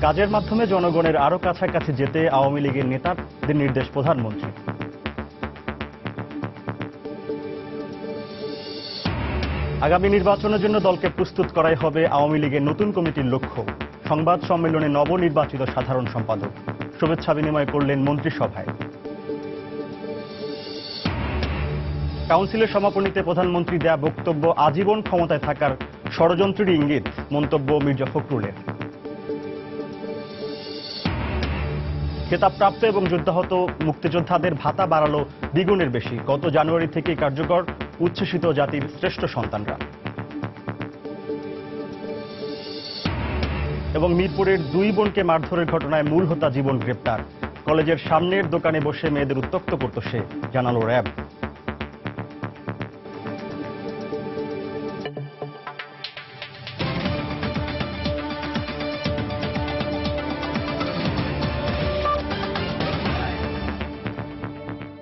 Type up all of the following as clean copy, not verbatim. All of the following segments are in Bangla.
কাজের মাধ্যমে জনগণের আরো কাছাকাছি যেতে আওয়ামী লীগের নেতাদের নির্দেশ প্রধানমন্ত্রী। আগামী নির্বাচনের জন্য দলকে প্রস্তুত করাই হবে আওয়ামী লীগের নতুন কমিটির লক্ষ্য। সংবাদ সম্মেলনে নবনির্বাচিত সাধারণ সম্পাদক শুভেচ্ছা বিনিময় করলেন মন্ত্রিসভায়। কাউন্সিলের সমাপনীতে প্রধানমন্ত্রী দেয়া বক্তব্য আজীবন ক্ষমতায় থাকার ষড়যন্ত্রের ইঙ্গিত, মন্তব্য মির্জা ফখরুলের। খেতাবপ্রাপ্ত এবং যুদ্ধাহত মুক্তিযোদ্ধাদের ভাতা বাড়ালো দ্বিগুণের বেশি। গত জানুয়ারি থেকে কার্যকর, উচ্ছ্বসিত জাতির শ্রেষ্ঠ সন্তানরা। এবং মিরপুরের 2 বোনকে মারধরের ঘটনায় মূল হোতা জীবন গ্রেপ্তার। কলেজের সামনের দোকানে বসে মেয়েদের উত্ত্যক্ত করত সে, জানালো র্যাব।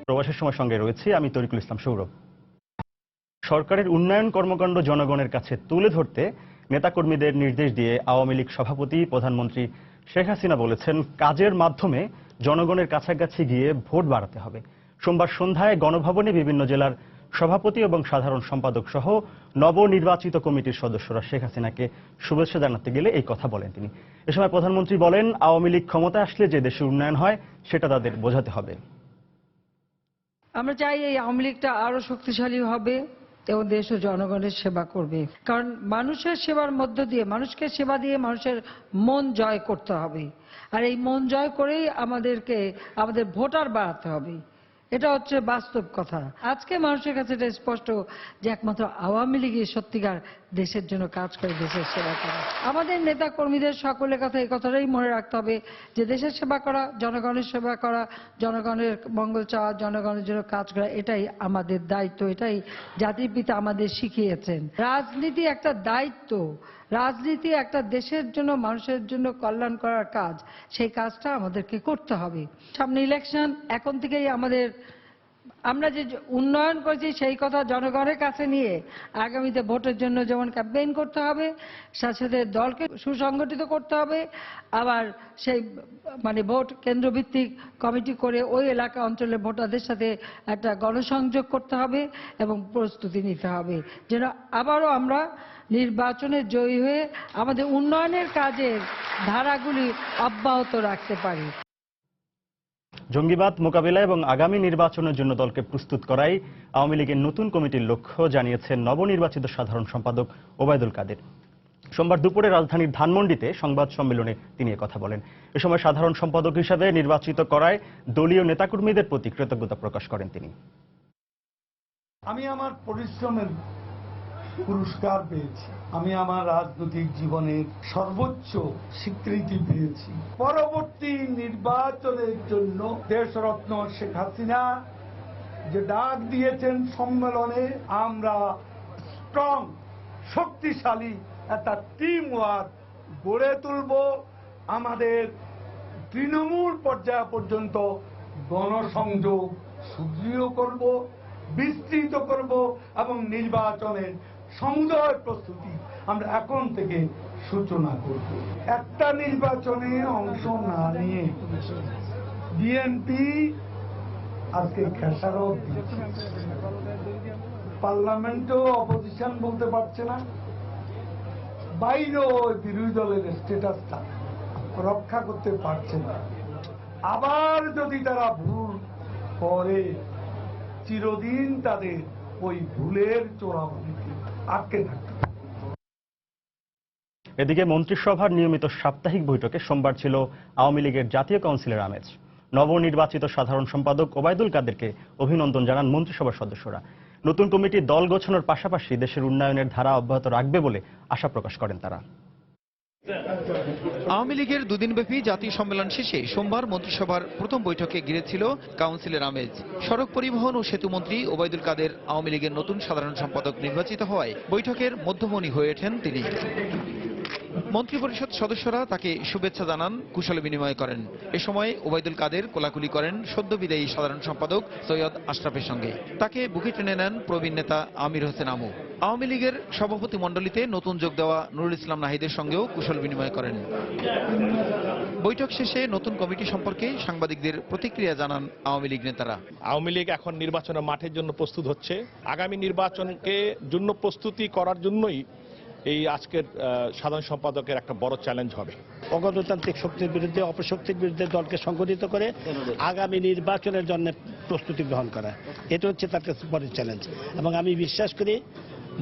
প্রবাসের সময় সঙ্গে রয়েছি আমি তরিকুল ইসলাম সৌরভ। সরকারের উন্নয়ন কর্মকাণ্ড জনগণের কাছে তুলে ধরতে নেতাকর্মীদের নির্দেশ দিয়ে আওয়ামী লীগ সভাপতি প্রধানমন্ত্রী শেখ হাসিনা বলেছেন, কাজের মাধ্যমে জনগণের কাছাকাছি গিয়ে ভোট বাড়াতে হবে। সোমবার সন্ধ্যায় গণভবনে বিভিন্ন জেলার সভাপতি এবং সাধারণ সম্পাদক সহ নবনির্বাচিত কমিটির সদস্যরা শেখ হাসিনাকে শুভেচ্ছা জানাতে গেলে এই কথা বলেন তিনি। এ সময় প্রধানমন্ত্রী বলেন, আওয়ামী লীগ ক্ষমতায় আসলে যে দেশের উন্নয়ন হয় সেটা তাদের বোঝাতে হবে। আমরা চাই এই আওয়ামী লীগটা আরো শক্তিশালী হবে এবং দেশ ও জনগণের সেবা করবে, কারণ মানুষের সেবার মধ্য দিয়ে, মানুষকে সেবা দিয়ে মানুষের মন জয় করতে হবে। আর এই মন জয় করেই আমাদের ভোটার বাড়াতে হবে। এটা হচ্ছে বাস্তব কথা। আজকে মানুষের কাছে এটা স্পষ্ট যে একমাত্র আওয়ামী লীগই সত্যিকার দেশের জন্য কাজ করে, দেশের সেবা করে। আমাদের নেতা কর্মীদের সকলের কথা এই কথাটাই মনে রাখতে হবে যে দেশের সেবা করা, জনগণের সেবা করা, জনগণের মঙ্গল চাওয়া, জনগণের জন্য কাজ করা, এটাই আমাদের দায়িত্ব। এটাই জাতির পিতা আমাদের শিখিয়েছেন। রাজনীতি একটা দায়িত্ব, রাজনীতি একটা দেশের জন্য, মানুষের জন্য কল্যাণ করার কাজ। সেই কাজটা আমাদেরকে করতে হবে। সামনে ইলেকশন, এখন থেকেই আমরা যে উন্নয়ন করেছি সেই কথা জনগণের কাছে নিয়ে আগামীতে ভোটের জন্য যেমন ক্যাম্পেইন করতে হবে, সাথে সাথে দলকে সুসংগঠিত করতে হবে। আবার সেই ভোট কেন্দ্রভিত্তিক কমিটি করে ওই এলাকা অঞ্চলের ভোটারদের সাথে একটা গণসংযোগ করতে হবে এবং প্রস্তুতি নিতে হবে যেন আবারও আমরা নির্বাচনে জয়ী হয়ে আমাদের উন্নয়নের কাজের ধারাগুলি অব্যাহত রাখতে পারি। জঙ্গিবাদ মোকাবিলা এবং আগামী নির্বাচনের জন্য দলকে প্রস্তুত করাই আওয়ামী লীগের নতুন কমিটির লক্ষ্য, জানিয়েছেন নবনির্বাচিত সাধারণ সম্পাদক ওবায়দুল কাদের। সোমবার দুপুরে রাজধানীর ধানমন্ডিতে সংবাদ সম্মেলনে তিনি কথা বলেন। এ সময় সাধারণ সম্পাদক হিসেবে নির্বাচিত করায় দলীয় নেতাকর্মীদের প্রতি কৃতজ্ঞতা প্রকাশ করেন তিনি। আমি আমার পরিশ্রমের পুরস্কার পেয়েছি, আমি আমার রাজনৈতিক জীবনের সর্বোচ্চ স্বীকৃতি পেয়েছি। পরবর্তী নির্বাচনের জন্য দেশরত্ন শেখ হাসিনা যে ডাক দিয়েছেন সম্মেলনে, আমরা স্ট্রং, শক্তিশালী একটা টিম ওয়ার্ক গড়ে তুলব। আমাদের তৃণমূল পর্যায় পর্যন্ত গণসংযোগ সুদৃঢ় করব, বিস্তৃত করব এবং নির্বাচনের সমুদয় প্রস্তুতি আমরা এখন থেকে সূচনা করব। একটা নির্বাচনে অংশ না নিয়ে বিএনপি আজকে খেসারত দিচ্ছে, পার্লামেন্টেও অপোজিশন বলতে পারছে না, বাইরেও বিরোধী দলের স্ট্যাটাসটা রক্ষা করতে পারছে না। আবার যদি তারা ভুল করে, চিরদিন তাদের ওই ভুলের চোরাবালিতে আটকে থাকতে। এদিকে মন্ত্রিসভার নিয়মিত সাপ্তাহিক বৈঠকে সোমবার ছিল আওয়ামী লীগের জাতীয় কাউন্সিলের আমেজ। নবনির্বাচিত সাধারণ সম্পাদক ওবায়দুল কাদেরকে অভিনন্দন জানান মন্ত্রিসভার সদস্যরা। নতুন কমিটি দল গোছানোর পাশাপাশি দেশের উন্নয়নের ধারা অব্যাহত রাখবে বলে আশা প্রকাশ করেন তারা। আওয়ামী লীগের দুদিনব্যাপী জাতীয় সম্মেলন শেষে সোমবার মন্ত্রিসভার প্রথম বৈঠকে ঘিরেছিল কাউন্সিলের আমেজ। সড়ক পরিবহন ও সেতুমন্ত্রী ওবায়দুল কাদের আওয়ামী লীগের নতুন সাধারণ সম্পাদক নির্বাচিত হওয়ায় বৈঠকের মধ্যমণি হয়ে ওঠেন তিনি। মন্ত্রিপরিষদ সদস্যরা তাকে শুভেচ্ছা জানান, কুশল বিনিময় করেন। এ সময় ওবায়দুল কাদের কোলাকুলি করেন সদ্য বিদায়ী সাধারণ সম্পাদক সৈয়দ আশরাফের সঙ্গে। তাকে বুকে টেনে নেন প্রবীণ নেতা আমির হোসেন আমু। আওয়ামী লীগের সভাপতি মণ্ডলীতে নতুন যোগ দেওয়া নুরুল ইসলাম নাহিদের সঙ্গেও কুশল বিনিময় করেন। বৈঠক শেষে নতুন কমিটি সম্পর্কে সাংবাদিকদের প্রতিক্রিয়া জানান আওয়ামী লীগ নেতারা। আওয়ামী লীগ এখন নির্বাচনের মাঠের জন্য প্রস্তুত হচ্ছে। আগামী নির্বাচনকে জন্য প্রস্তুতি করার জন্যই এই আজকের সাধারণ সম্পাদকের একটা বড় চ্যালেঞ্জ হবে। অগণতান্ত্রিক শক্তির বিরুদ্ধে অপশক্তির বিরুদ্ধে দলকে সংগঠিত করে আগামী নির্বাচনের জন্য প্রস্তুতি গ্রহণ করা, এটা হচ্ছে তার কাছে বড় চ্যালেঞ্জ। এবং আমি বিশ্বাস করি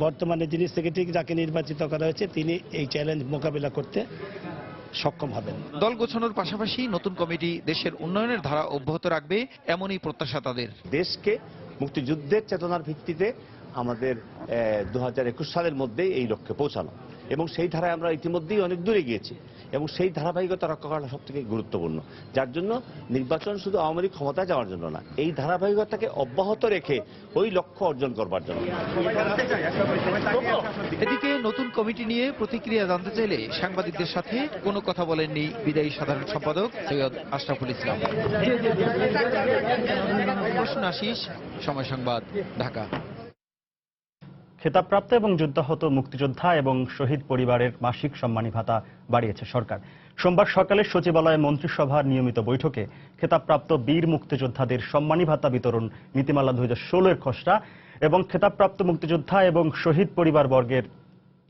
বর্তমানে যিনি সেক্রেটারি যাকে নির্বাচিত করা হয়েছে তিনি এই চ্যালেঞ্জ মোকাবিলা করতে সক্ষম হবেন। দল গোছানোর পাশাপাশি নতুন কমিটি দেশের উন্নয়নের ধারা অব্যাহত রাখবে এমনই প্রত্যাশা তাদের। দেশকে মুক্তিযুদ্ধের চেতনার ভিত্তিতে আমাদের 2021 সালের মধ্যে এই লক্ষ্যে পৌঁছানো, এবং সেই ধারায় আমরা ইতিমধ্যেই অনেক দূরে গিয়েছি, এবং সেই ধারাবাহিকতা রক্ষা করাটা সব থেকে গুরুত্বপূর্ণ। যার জন্য নির্বাচন শুধু আওয়ামী লীগ ক্ষমতায় যাওয়ার জন্য না, এই ধারাবাহিকতাকে অব্যাহত রেখে ওই লক্ষ্য অর্জন করবার জন্য। এদিকে নতুন কমিটি নিয়ে প্রতিক্রিয়া জানতে চাইলে সাংবাদিকদের সাথে কোনো কথা বলেননি বিদায়ী সাধারণ সম্পাদক সৈয়দ আশরাফুল ইসলাম। প্রশ্ন আশিস, সময় সংবাদ, ঢাকা। খেতাবপ্রাপ্ত এবং যুদ্ধাহত মুক্তিযোদ্ধা এবং শহীদ পরিবারের মাসিক সম্মানী ভাতা বাড়িয়েছে সরকার। সোমবার সকালে সচিবালয়ে মন্ত্রিসভার নিয়মিত বৈঠকে খেতাবপ্রাপ্ত বীর মুক্তিযোদ্ধাদের সম্মানী ভাতা বিতরণ নীতিমালা 2016-এর খসড়া এবং খেতাবপ্রাপ্ত মুক্তিযোদ্ধা এবং শহীদ পরিবার বর্গের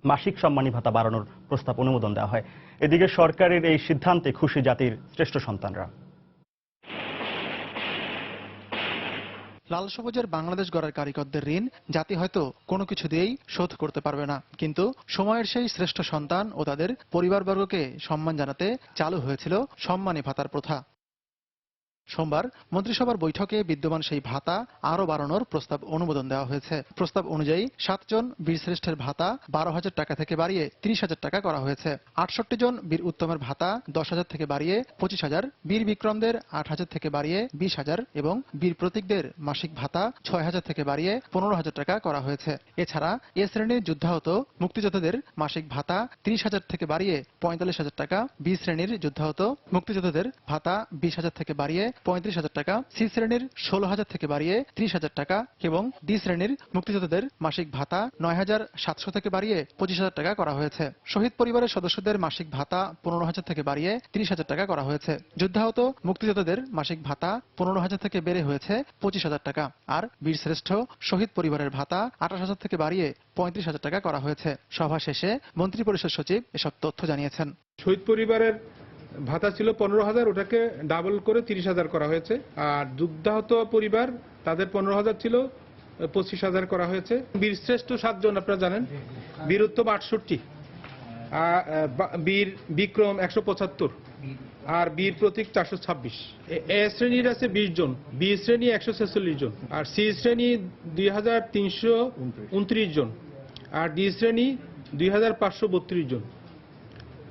মাসিক সম্মানী ভাতা বাড়ানোর প্রস্তাব অনুমোদন দেওয়া হয়। এদিকে সরকারের এই সিদ্ধান্তে খুশি জাতির শ্রেষ্ঠ সন্তানরা। লাল সবুজের বাংলাদেশ গড়ার কারিগরদের ঋণ জাতি হয়তো কোনো কিছু দিয়েই শোধ করতে পারবে না, কিন্তু সময়ের সেই শ্রেষ্ঠ সন্তান ও তাদের পরিবারবর্গকে সম্মান জানাতে চালু হয়েছিল সম্মানী ভাতার প্রথা। সোমবার মন্ত্রিসভার বৈঠকে বিদ্যমান সেই ভাতা আরও বাড়ানোর প্রস্তাব অনুমোদন দেওয়া হয়েছে। প্রস্তাব অনুযায়ী 7 জন বীরশ্রেষ্ঠের ভাতা 12,000 টাকা থেকে বাড়িয়ে 30,000 টাকা করা হয়েছে। 68 জন বীর উত্তমের ভাতা 10,000 থেকে বাড়িয়ে 25,000, বীর বিক্রমদের 8,000 থেকে বাড়িয়ে 20,000 এবং বীর প্রতীকদের মাসিক ভাতা 6,000 থেকে বাড়িয়ে 15,000 টাকা করা হয়েছে। এছাড়া এ শ্রেণীর যুদ্ধাহত মুক্তিযোদ্ধাদের মাসিক ভাতা 30,000 থেকে বাড়িয়ে 45,000 টাকা, বি শ্রেণীর যুদ্ধাহত মুক্তিযোদ্ধাদের ভাতা 20,000 থেকে বাড়িয়ে 35,000 টাকা, সি শ্রেণীর 16,000 থেকে বাড়িয়ে 30,000 টাকা এবং ডি শ্রেণীর মুক্তিযোদ্ধাদের মাসিক ভাতা 9,700 থেকে বাড়িয়ে 25,000 টাকা করা হয়েছে। শহীদ পরিবারের সদস্যদের মাসিক ভাতা 15,000 থেকে বাড়িয়ে 30,000 টাকা করা হয়েছে। যুদ্ধাহত মুক্তিযোদ্ধাদের মাসিক ভাতা 15,000 থেকে বেড়ে হয়েছে 25,000 টাকা, আর বীরশ্রেষ্ঠ শহীদ পরিবারের ভাতা 28,000 থেকে বাড়িয়ে 35,000 টাকা করা হয়েছে। সভা শেষে মন্ত্রিপরিষদ সচিব এসব তথ্য জানিয়েছেন। শহীদ পরিবারের ভাতা ছিল 15,000, ওটাকে ডাবল করে 30,000 করা হয়েছে। আর যুদ্ধাহত পরিবার তাদের 15,000 ছিল 25,000 করা হয়েছে। বীরশ্রেষ্ঠ 7 জন আপনারা জানেন, বীর উত্তম 68, বীর বিক্রম 175, আর বীর প্রতীক 426। এ শ্রেণীর আছে 20 জন, বি শ্রেণী 146 জন, আর সি শ্রেণী 2,329 জন, আর ডি শ্রেণী 2,532 জন,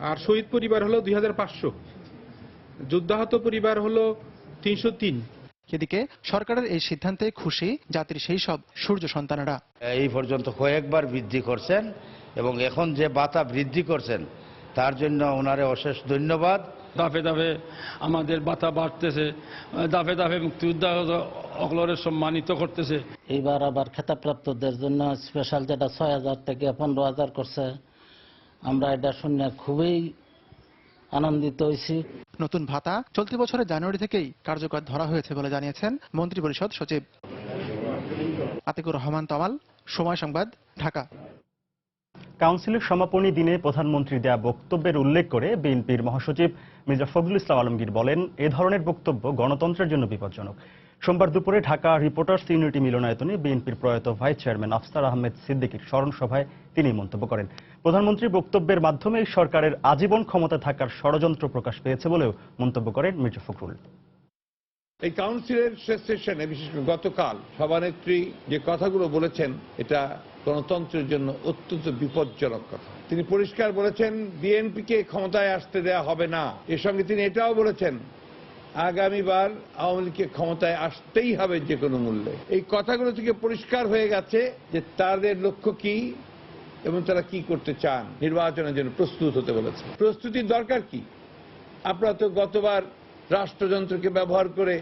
আর শহীদ পরিবার হলো 2,500, যুদ্ধাহত পরিবার হলো 303। এদিকে সরকারের এই সিদ্ধান্তে খুশি জাতির সেই সব সূর্য সন্তানেরা। এই পর্যন্ত কয়েকবার বৃদ্ধি করছেন এবং এখন যে ভাতা বৃদ্ধি করছেন তার জন্য ওনারে অশেষ ধন্যবাদ। ধাপে ধাপে আমাদের ভাতা বাড়তেছে, ধাপে ধাপে মুক্তিযোদ্ধা অকলরে সম্মানিত করতেছে। এইবার আবার খেতাবপ্রাপ্তদের জন্য স্পেশাল যেটা 6,000 থেকে 15,000 করছে, আমরা এটা শুনে খুবই আনন্দিত হয়েছি। নতুন ভাতা চলতি বছরের জানুয়ারি থেকেই কার্যকর ধরা হয়েছে বলে জানিয়েছেন মন্ত্রিপরিষদ সচিব। আতিকুর রহমান তমাল, সময় সংবাদ, ঢাকা। কাউন্সিলের সমাপনী দিনে প্রধানমন্ত্রী দেয়া বক্তব্যের উল্লেখ করে বিএনপির মহাসচিব মির্জা ফখরুল ইসলাম আলমগীর বলেন, এ ধরনের বক্তব্য গণতন্ত্রের জন্য বিপজ্জনক। সোমবার দুপুরে ঢাকা রিপোর্টার্স ইউনিটি মিলনায়তনে বিএনপির প্রয়াত ভাইস চেয়ারম্যান আফসার আহমেদ সিদ্দিকীর স্মরণ সভায় তিনি মন্তব্য করেন। প্রধানমন্ত্রীর বক্তব্যের মাধ্যমে সরকারের আজীবন ক্ষমতা থাকার ষড়যন্ত্র প্রকাশ পেয়েছে বলেও মন্তব্য করেন মির্জা ফখরুল। এই কাউন্সিলের শেষ সেশনে বিশেষ করে গতকাল সভানেত্রী যে কথাগুলো বলেছেন, এটা গণতন্ত্রের জন্য অত্যন্ত বিপজ্জনক কথা। তিনি পরিষ্কার বলেছেন বিএনপিকে ক্ষমতায় আসতে দেয়া হবে না। এর সঙ্গে তিনি এটাও বলেছেন আগামীবার আওয়ামী লীগকে ক্ষমতায় আসতেই হবে যে কোনো মূল্যে। এই কথাগুলো থেকে পরিষ্কার হয়ে গেছে যে তাদের লক্ষ্য কি এবং তারা কি করতে চান। নির্বাচনের জন্য প্রস্তুত হতে বলেছে। প্রস্তুতির দরকার কি? আপনারা তো গতবার রাষ্ট্রযন্ত্রকে ব্যবহার করে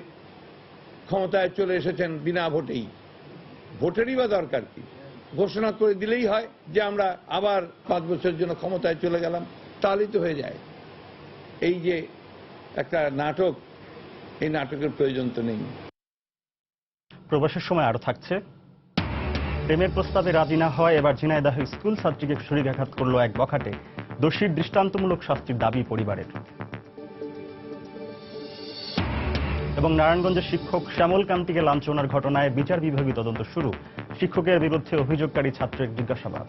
ক্ষমতায় চলে এসেছেন বিনা ভোটেই। ভোটেরই বা দরকার কি? ঘোষণা করে দিলেই হয় যে আমরা আবার 5 বছরের জন্য ক্ষমতায় চলে গেলাম, তাহলেই তো হয়ে যায়। এই যে একটা নাটক, এই নাটকের প্রয়োজন তো নেই। প্রবাসের সময় আরো থাকছে, প্রেমের প্রস্তাবে রাজি না হয় এবার ঝিনাইদহ স্কুল ছাত্রীকে ছুরিকাঘাত করল এক বখাটে, দোষীর দৃষ্টান্তমূলক শাস্তির দাবি পরিবারের। এবং নারায়ণগঞ্জের শিক্ষক শ্যামল কান্তিকে লাঞ্ছনার ঘটনায় বিচার বিভাগীয় তদন্ত শুরু, শিক্ষকের বিরুদ্ধে অভিযোগকারী ছাত্রের জিজ্ঞাসাবাদ।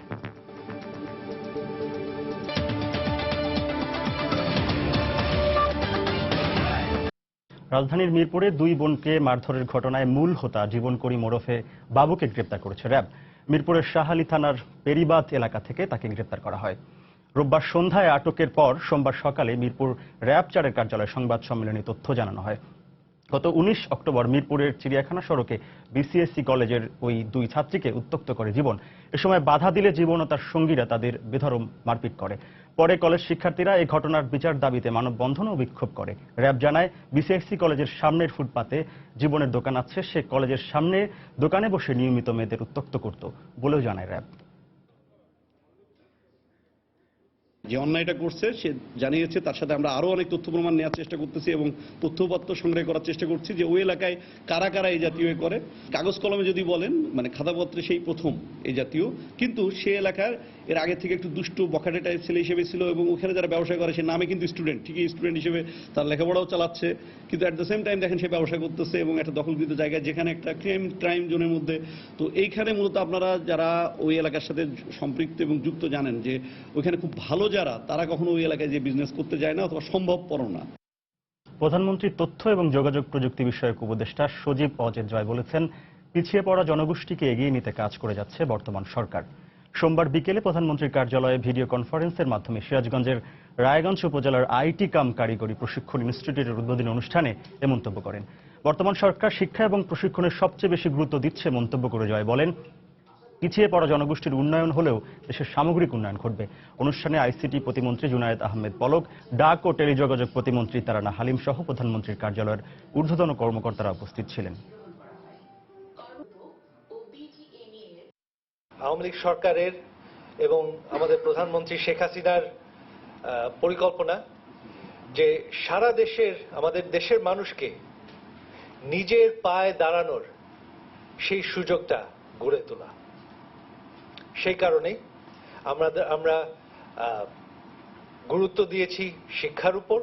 রাজধানীর মিরপুরে দুই বোনকে মারধরের ঘটনায় মূল হোতা জীবনকরী মোড়ফে বাবুকে গ্রেপ্তার করেছে র্যাব। মিরপুরের শাহালি থানার পেরিবাদ এলাকা থেকে তাকে গ্রেপ্তার করা হয়। রোববার সন্ধ্যায় আটকের পর সোমবার সকালে মিরপুর র্যাব 4-এর কার্যালয়ে সংবাদ সম্মেলনে তথ্য জানানো হয়। গত 19 অক্টোবর মিরপুরের চিড়িয়াখানা সড়কে বিসিএসসি কলেজের ওই দুই ছাত্রীকে উত্ত্যক্ত করে জীবন। এ সময় বাধা দিলে জীবন ও তার সঙ্গীরা তাদের বেধড়ক মারপিট করে। পরে কলেজ শিক্ষার্থীরা এই ঘটনার বিচার দাবিতে মানববন্ধন ও বিক্ষোভ করে। র্যাব জানায়, বিসিএসসি কলেজের সামনের ফুটপাতে জীবনের দোকান আছে, সে কলেজের সামনে দোকানে বসে নিয়মিত মেয়েদের উত্ত্যক্ত করত বলেও জানায় র্যাব। যে অন্যায়টা করছে সে জানিয়েছে, তার সাথে আমরা আরো অনেক তথ্য প্রমাণ নেওয়ার চেষ্টা করতেছি এবং তথ্যপত্র সংগ্রহ করার চেষ্টা করছি যে ওই এলাকায় কারা কারা এই জাতীয় করে। কাগজ কলমে যদি বলেন, মানে খাতাপত্রে সেই প্রথম এই জাতীয়, কিন্তু সে এলাকার এর আগে থেকে একটু দুষ্ট বখাটে টাইপ ছেলে হিসেবে ছিল এবং ওখানে যারা ব্যবসা করে সে নামে কিন্তু স্টুডেন্ট, ঠিকই স্টুডেন্ট হিসেবে তার লেখাপড়াও চালাচ্ছে, কিন্তু অ্যাট দ্য সেম টাইম দেখেন সে ব্যবসা করতেছে এবং একটা দখলকৃত জায়গায় যেখানে একটা ক্রাইম জোনের মধ্যে। তো এইখানে মূলত আপনারা যারা ওই এলাকার সাথে সম্পৃক্ত এবং যুক্ত জানেন যে ওইখানে খুব ভালো যারা, তারা কখনো ওই এলাকায় যে বিজনেস করতে যায় না অথবা সম্ভবপর না। প্রধানমন্ত্রীর তথ্য এবং যোগাযোগ প্রযুক্তি বিষয়ক উপদেষ্টা সজীব অজেদ জয় বলেছেন, পিছিয়ে পড়া জনগোষ্ঠীকে এগিয়ে নিতে কাজ করে যাচ্ছে বর্তমান সরকার। সোমবার বিকেলে প্রধানমন্ত্রীর কার্যালয়ে ভিডিও কনফারেন্সের মাধ্যমে সিরাজগঞ্জের রায়গঞ্জ উপজেলার আইটি কাম কারিগরি প্রশিক্ষণ ইনস্টিটিউটের উদ্বোধনী অনুষ্ঠানে এ মন্তব্য করেন। বর্তমান সরকার শিক্ষা এবং প্রশিক্ষণের সবচেয়ে বেশি গুরুত্ব দিচ্ছে মন্তব্য করে জয় বলেন, পিছিয়ে পড়া জনগোষ্ঠীর উন্নয়ন হলেও দেশের সামগ্রিক উন্নয়ন ঘটবে। অনুষ্ঠানে আইসিটি প্রতিমন্ত্রী জুনায়েদ আহমেদ পলক, ডাক ও টেলিযোগাযোগ প্রতিমন্ত্রী তারানা হালিম সহ প্রধানমন্ত্রীর কার্যালয়ের ঊর্ধ্বতন কর্মকর্তারা উপস্থিত ছিলেন। আওয়ামী লীগ সরকারের এবং আমাদের প্রধানমন্ত্রী শেখ হাসিনার পরিকল্পনা যে সারা দেশের, আমাদের দেশের মানুষকে নিজের পায়ে দাঁড়ানোর সেই সুযোগটা গড়ে তোলা। সেই কারণেই আমরা গুরুত্ব দিয়েছি শিক্ষার উপর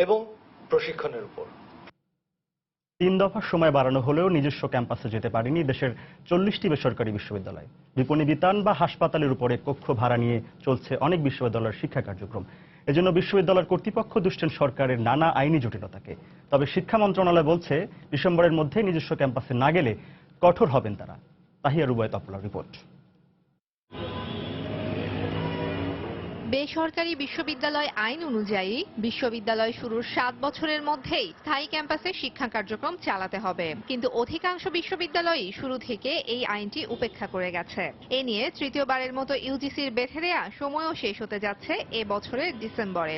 এবং প্রশিক্ষণের উপর। 3 দফা সময় বাড়ানো হলেও নিজস্ব ক্যাম্পাসে যেতে পারেনি দেশের 40টি বেসরকারি বিশ্ববিদ্যালয়। বিপণী বিতান বা হাসপাতালের উপরে কক্ষ ভাড়া নিয়ে চলছে অনেক বিশ্ববিদ্যালয়ের শিক্ষা কার্যক্রম। এজন্য বিশ্ববিদ্যালয়ের কর্তৃপক্ষ দুষছেন সরকারের নানা আইনি জটিলতাকে। তবে শিক্ষা মন্ত্রণালয় বলছে, ডিসেম্বরের মধ্যে নিজস্ব ক্যাম্পাসে না গেলে কঠোর হবেন তারা। তাহিয়া রুবায়েত তপলার রিপোর্ট। বেসরকারি বিশ্ববিদ্যালয় আইন অনুযায়ী বিশ্ববিদ্যালয় শুরুর 7 বছরের মধ্যেই স্থায়ী ক্যাম্পাসে শিক্ষা কার্যক্রম চালাতে হবে, কিন্তু অধিকাংশ বিশ্ববিদ্যালয়ই শুরু থেকে এই আইনটি উপেক্ষা করে গেছে। এ নিয়ে তৃতীয়বারের মতো ইউজিসির বেঁধে দেয়া সময়ও শেষ হতে যাচ্ছে এ বছরের ডিসেম্বরে।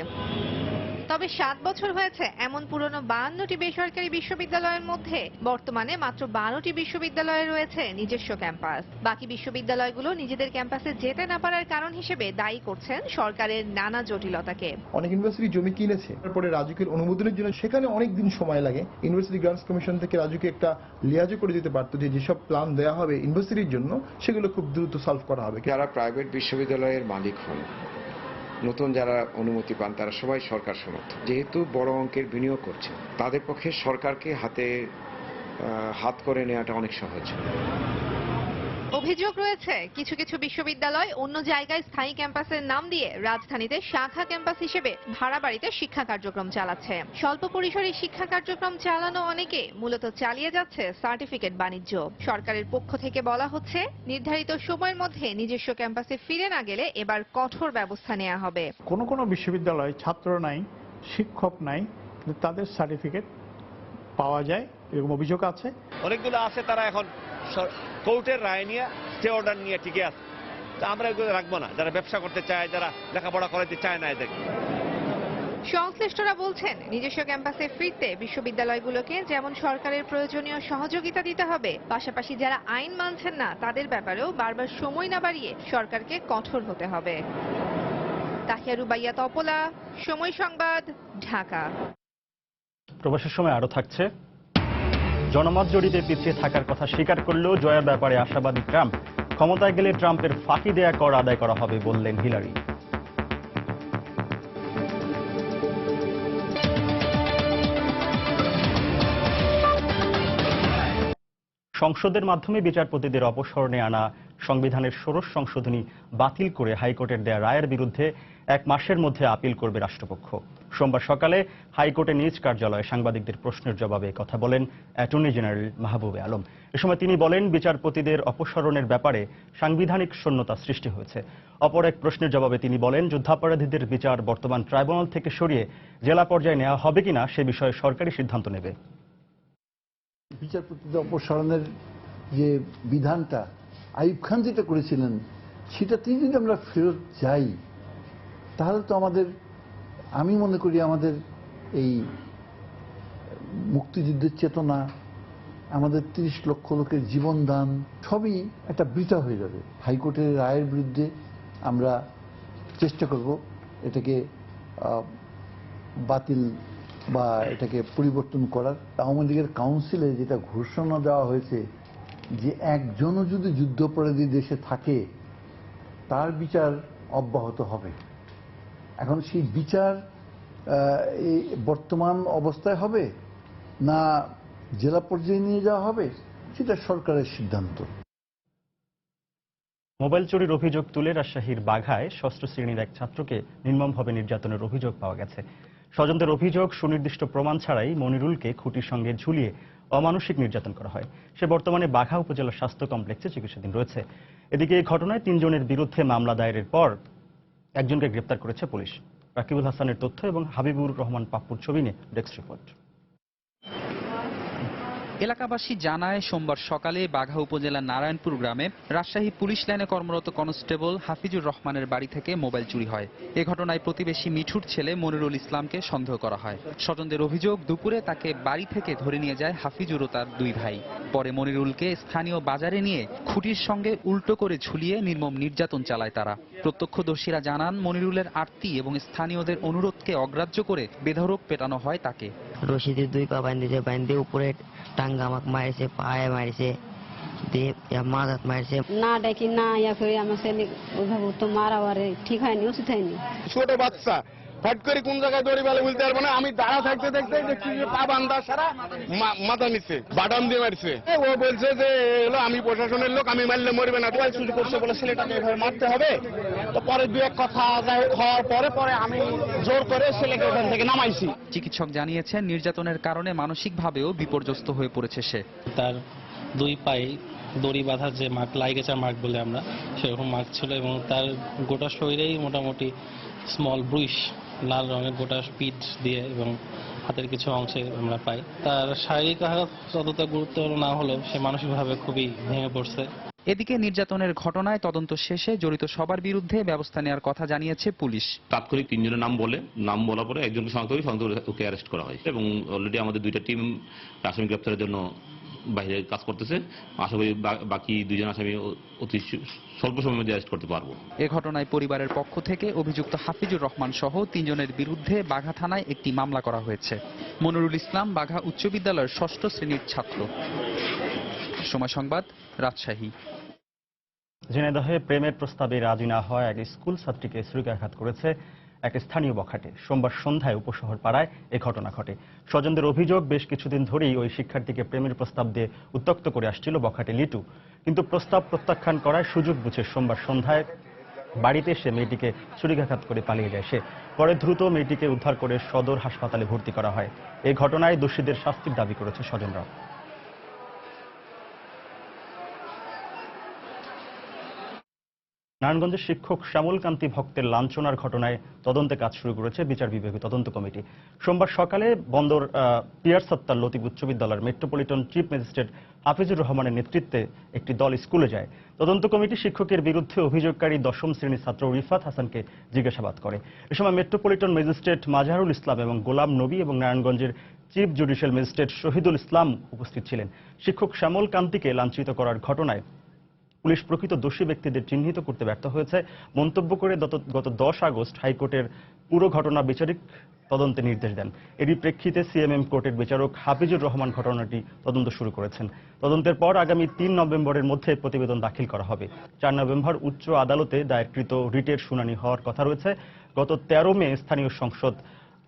তবে 7 বছর হয়েছে এমন পুরনো 52টি বেসরকারি বিশ্ববিদ্যালয়ের মধ্যে বর্তমানে মাত্র 12টি বিশ্ববিদ্যালয়ে রয়েছে নিজস্ব ক্যাম্পাস। বাকি বিশ্ববিদ্যালয়গুলো নিজেদের ক্যাম্পাসে যেতে না পারার কারণ হিসেবে দায়ী করছেন সরকারের নানা জটিলতাকে। অনেক ইউনিভার্সিটি জমি কিনেছে, তারপরে রাজুকের অনুমোদনের জন্য সেখানে অনেক দিন সময় লাগে। ইউনিভার্সিটি গ্রান্টস কমিশন থেকে রাজুকে একটা লিয়াজও করে দিতে পারতো যে যেসব প্ল্যান দেওয়া হবে ইউনিভার্সিটির জন্য সেগুলো খুব দ্রুত সলভ করা হবে। যারা প্রাইভেট বিশ্ববিদ্যালয়ের মালিক হন, নতুন যারা অনুমতি পান, তারা সবাই সরকার সমর্থক। যেহেতু বড় অঙ্কের বিনিয়োগ করছে, তাদের পক্ষে সরকারকে হাত করে নেওয়াটা অনেক সহজ। অভিযোগ রয়েছে কিছু কিছু বিশ্ববিদ্যালয় অন্য জায়গায় স্থায়ী ক্যাম্পাসের নাম দিয়ে রাজধানীতে শাখা ক্যাম্পাস হিসেবে ভাড়া বাড়িতে শিক্ষা কার্যক্রম চালাচ্ছে। স্বল্প পরিসরে শিক্ষা কার্যক্রম চালানো অনেকে মূলত চালিয়ে যাচ্ছে সার্টিফিকেট বাণিজ্য। সরকারের পক্ষ থেকে বলা হচ্ছে, নির্ধারিত সময়ের মধ্যে নিজস্ব ক্যাম্পাসে ফিরে না গেলে এবার কঠোর ব্যবস্থা নেওয়া হবে। কোন কোন বিশ্ববিদ্যালয় ছাত্র নাই, শিক্ষক নাই, তাদের সার্টিফিকেট পাওয়া যায় এরকম অভিযোগ আছে। অনেকগুলো আছে তারা এখন কোর্টের রায় নিয়ে, স্টে অর্ডার নিয়ে টিকে আছে। তা আমরা এগুলো রাখবো না। যারা ব্যবসা করতে চায়, যারা লেখাপড়া করাতে চায় না, এদের। সংশ্লিষ্টরা বলছেন, নিজস্ব ক্যাম্পাসে ফিরতে বিশ্ববিদ্যালয়গুলোকে যেমন সরকারের প্রয়োজনীয় সহযোগিতা দিতে হবে, পাশাপাশি যারা আইন মানছেন না তাদের ব্যাপারেও বারবার সময় না বাড়িয়ে সরকারকে কঠোর হতে হবে। তাহিয়া রুবাইয়া তপলা, সময় সংবাদ, ঢাকা। প্রবাসের সময় আরো থাকছে, জনমত জরিপে পিছিয়ে থাকার কথা স্বীকার করলেও জয়ের ব্যাপারে আশাবাদী ট্রাম্প। ক্ষমতায় গেলে ট্রাম্পের ফাঁকি দেয়া কর আদায় করা হবে বললেন হিলারি। সংসদের মাধ্যমে বিচারপতিদের অপসারণে আনা সংবিধানের ষোড়শ সংশোধনী বাতিল করে হাইকোর্টের দেয়া রায়ের বিরুদ্ধে 1 মাসের মধ্যে আপিল করবে রাষ্ট্রপক্ষ। সোমবার সকালে হাইকোর্টের নিজ কার্যালয়ে সাংবাদিকদের প্রশ্নের জবাবে কথা বলেন অ্যাটর্নি জেনারেল মাহবুবে আলম। এ সময় তিনি বলেন, বিচারপতিদের অপসারণের ব্যাপারে সাংবিধানিক শূন্যতা সৃষ্টি হয়েছে। অপর এক প্রশ্নের জবাবে তিনি বলেন, যুদ্ধাপরাধীদের বিচার বর্তমান ট্রাইব্যুনাল থেকে সরিয়ে জেলা পর্যায়ে নেওয়া হবে কিনা সে বিষয়ে সরকারি সিদ্ধান্ত নেবে। বিচারপতিদের অপসারণের যে বিধানটা আইয়ুব খান যেটা করেছিলেন, সেটাতেই যদি আমরা ফেরত যাই তাহলে তো আমি মনে করি আমাদের এই মুক্তিযুদ্ধের চেতনা, আমাদের 30 লক্ষ লোকের জীবনদান সবই একটা বৃথা হয়ে যাবে। হাইকোর্টের রায়ের বিরুদ্ধে আমরা চেষ্টা করব এটাকে বাতিল বা এটাকে পরিবর্তন করার। আওয়ামী লীগের কাউন্সিলে যেটা ঘোষণা দেওয়া হয়েছে যে একজনও যদি যুদ্ধাপরাধী দেশে থাকে তার বিচার অব্যাহত হবে। এখন সেই বিচার বর্তমান অবস্থায় হবে না জেলা পর্যায়ে নিয়ে যাওয়া হবে, সেটা সরকারের সিদ্ধান্ত। মোবাইল চুরির অভিযোগ তুলে রাজশাহীর বাঘায় ষষ্ঠ শ্রেণীর এক ছাত্রকে নির্মমভাবে নির্যাতনের অভিযোগ পাওয়া গেছে। স্বজনদের অভিযোগ, সুনির্দিষ্ট প্রমাণ ছাড়াই মনিরুলকে খুঁটির সঙ্গে ঝুলিয়ে অমানসিক নির্যাতন করা হয়। সে বর্তমানে বাঘা উপজেলা স্বাস্থ্য কমপ্লেক্সে চিকিৎসাধীন রয়েছে। এদিকে এই ঘটনায় 3 জনের বিরুদ্ধে মামলা দায়েরের পর একজনকে গ্রেপ্তার করেছে পুলিশ। রাকিবুল হাসানের তথ্য এবং হাবিবুর রহমান পাপ্পুর ছবি নিয়ে ডেস্ক রিপোর্ট। এলাকাবাসী জানায়, সোমবার সকালে বাঘা উপজেলার নারায়ণপুর গ্রামে রাজশাহী পুলিশ লাইনে কর্মরত কনস্টেবল হাফিজুর রহমানের বাড়ি থেকে মোবাইল চুরি হয়। এ ঘটনায় প্রতিবেশী মিঠুর ছেলে মনিরুল ইসলামকে সন্দেহ করা হয়। স্বজনদের অভিযোগ, দুপুরে তাকে বাড়ি থেকে ধরে নিয়ে যায় হাফিজুর ও তার 2 ভাই। পরে মনিরুলকে স্থানীয় বাজারে নিয়ে খুঁটির সঙ্গে উল্টো করে ঝুলিয়ে নির্মম নির্যাতন চালায় তারা। প্রত্যক্ষদর্শীরা জানান, মনিরুলের আরতি এবং স্থানীয়দের অনুরোধকে অগ্রাহ্য করে বেধড়ক পেটানো হয় তাকে। রশিদের 2 পা বাঁধে উপরে টাঙ্গা আমাকে মারিছে, পায়ে মারিছে, দিয়ে মাথাত মারিছে। না দেখি না করে আমার ছেলে ওইভাবে তো মারাবারে ঠিক হয়নি, উচিত হয়নি। ছোট বাচ্চা ফট করে কোন জায়গায় দড়ি বেলা বলতে পারবো না। আমি দাঁড়া থাকতে দেখতে দেখছি যে পা বান্ধা সারা মাথা নিচ্ছে, বাটাম দিয়ে মারছে। ও বলছে যে এলো আমি প্রশাসনের লোক, আমি মারলে মরবে না। মোবাইল চুরি করছে বলে ছেলেটাকে এভাবে মারতে হবে। তো পরে 2-1 কথা হওয়ার পরে আমি জোর করে ছেলেকে ওখান থেকে নামাইছি। চিকিৎসক জানিয়েছেন, নির্যাতনের কারণে মানসিকভাবেও বিপর্যস্ত হয়ে পড়েছে সে। তার 2 পায়ে দড়ি বাঁধার যে মার্ক, লাইগেচার মার্ক বলে আমরা, সেরকম মার্ক ছিল এবং তার গোটা শরীরেই মোটামুটি স্মল ব্রুইশ, লাল রঙের গোটা পিঠ দিয়ে এবং হাতের কিছু অংশে আমরা পাই। তার শারীরিক আঘাত যতটা গুরুত্ব না হলেও সে মানসিকভাবে খুবই ভেঙে পড়ছে। এদিকে নির্যাতনের ঘটনায় তদন্ত শেষে জড়িত সবার বিরুদ্ধে ব্যবস্থা নেওয়ার কথা জানিয়েছে পুলিশ। তাৎক্ষণিক 3 জনের নাম বলার পরে একজনকে শনাক্ত করে ওকে অ্যারেস্ট করা হয় এবং অলরেডি আমাদের 2টা টিম আসামি গ্রেপ্তারের জন্য বাইরে কাজ করতেছে। আশা করি বাকি 2 জন আসামি অতি স্বল্প সময়ের মধ্যে অ্যারেস্ট করতে পারবো। এ ঘটনায় পরিবারের পক্ষ থেকে অভিযুক্ত হাফিজুর রহমান সহ 3 জনের বিরুদ্ধে বাঘা থানায় একটি মামলা করা হয়েছে। মনিরুল ইসলাম বাঘা উচ্চ বিদ্যালয়ের 6ষ্ঠ শ্রেণীর ছাত্র। সময় সংবাদ, রাজশাহী। ঝিনাইদহে প্রেমের প্রস্তাবে রাজি না হয় এক স্কুল ছাত্রীকে ছুরিকাঘাত করেছে এক স্থানীয় বখাটে। সোমবার সন্ধ্যায় উপশহর পাড়ায় এ ঘটনা ঘটে। স্বজনদের অভিযোগ, বেশ কিছুদিন ধরেই ওই শিক্ষার্থীকে প্রেমের প্রস্তাব দিয়ে উত্ত্যক্ত করে আসছিল বখাটে লিটু। কিন্তু প্রস্তাব প্রত্যাখ্যান করায় সুযোগ বুঝে সোমবার সন্ধ্যায় বাড়িতে এসে মেয়েটিকে ছুরিকাঘাত করে পালিয়ে যায় সে। পরে দ্রুত মেয়েটিকে উদ্ধার করে সদর হাসপাতালে ভর্তি করা হয়। এই ঘটনায় দোষীদের শাস্তির দাবি করেছে স্বজনরা। নারায়ণগঞ্জের শিক্ষক শ্যামল কান্তি ভক্তের লাঞ্ছনার ঘটনায় তদন্তে কাজ শুরু করেছে বিচার বিভাগীয় তদন্ত কমিটি। সোমবার সকালে বন্দর পিয়ার সত্তার লতিফ উচ্চ বিদ্যালয়ের মেট্রোপলিটন চিফ ম্যাজিস্ট্রেট হাফিজুর রহমানের নেতৃত্বে একটি দল স্কুলে যায়। তদন্ত কমিটি শিক্ষকের বিরুদ্ধে অভিযোগকারী 10ম শ্রেণীর ছাত্র রিফাত হাসানকে জিজ্ঞাসাবাদ করে। এ সময় মেট্রোপলিটন ম্যাজিস্ট্রেট মাজারুল ইসলাম এবং গোলাম নবী এবং নারায়ণগঞ্জের chief judicial magistrate Shahidul Islam উপস্থিত ছিলেন। শিক্ষক শ্যামল কান্তিকে লাঞ্ছিত করার ঘটনায় পুলিশ প্রকৃত দোষী ব্যক্তিদের চিহ্নিত করতে ব্যর্থ হয়েছে মন্তব্য করে গত 10 আগস্ট হাইকোর্টের পুরো ঘটনা বিচারিক তদন্তে নির্দেশ দেন। এরই প্রেক্ষিতে সিএমএম কোর্টের বিচারক হাফিজুর রহমান ঘটনাটি তদন্ত শুরু করেছেন। তদন্তের পর আগামী 3 নভেম্বরের মধ্যে প্রতিবেদন দাখিল করা হবে। 4 নভেম্বর উচ্চ আদালতে দায়েরকৃত রিটের শুনানি হওয়ার কথা রয়েছে। গত 13 মে স্থানীয় সংসদ